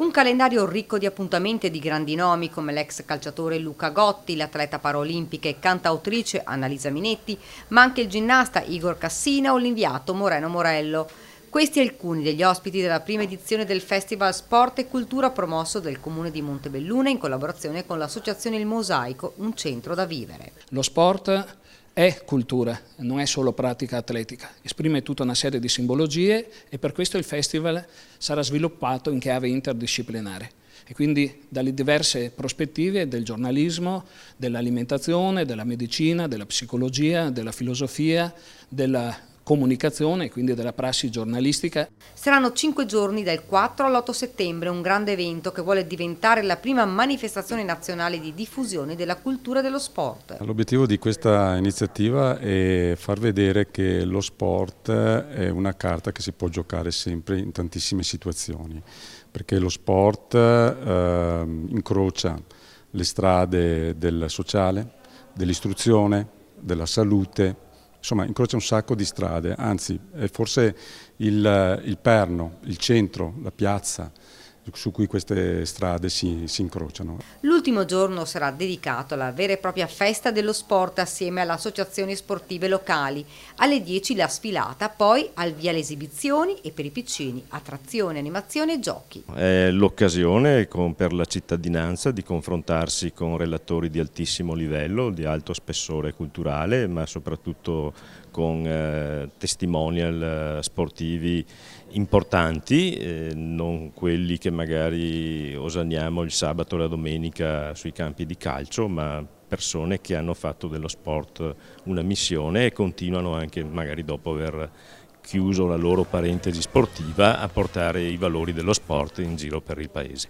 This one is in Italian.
Un calendario ricco di appuntamenti e di grandi nomi come l'ex calciatore Luca Gotti, l'atleta paraolimpica e cantautrice Annalisa Minetti, ma anche il ginnasta Igor Cassina o l'inviato Moreno Morello. Questi alcuni degli ospiti della prima edizione del Festival Sport e Cultura promosso dal Comune di Montebelluna in collaborazione con l'associazione Il Mosaico, un centro da vivere. Lo sport è cultura, non è solo pratica atletica, esprime tutta una serie di simbologie e per questo il festival sarà sviluppato in chiave interdisciplinare e quindi dalle diverse prospettive del giornalismo, dell'alimentazione, della medicina, della psicologia, della filosofia, della comunicazione e quindi della prassi giornalistica. Saranno 5 giorni dal 4 all'8 settembre, un grande evento che vuole diventare la prima manifestazione nazionale di diffusione della cultura dello sport. L'obiettivo di questa iniziativa è far vedere che lo sport è una carta che si può giocare sempre in tantissime situazioni, perché lo sport incrocia le strade del sociale, dell'istruzione, della salute. Insomma, incrocia un sacco di strade, anzi è forse il perno, il centro, la piazza su cui queste strade si incrociano. L'ultimo giorno sarà dedicato alla vera e propria festa dello sport assieme alle associazioni sportive locali. Alle 10 la sfilata, poi al via le esibizioni e per i piccini attrazioni, animazione e giochi. È l'occasione per la cittadinanza di confrontarsi con relatori di altissimo livello, di alto spessore culturale, ma soprattutto con testimonial sportivi importanti, non quelli che magari osaniamo il sabato e la domenica sui campi di calcio, ma persone che hanno fatto dello sport una missione e continuano anche magari dopo aver chiuso la loro parentesi sportiva a portare i valori dello sport in giro per il paese.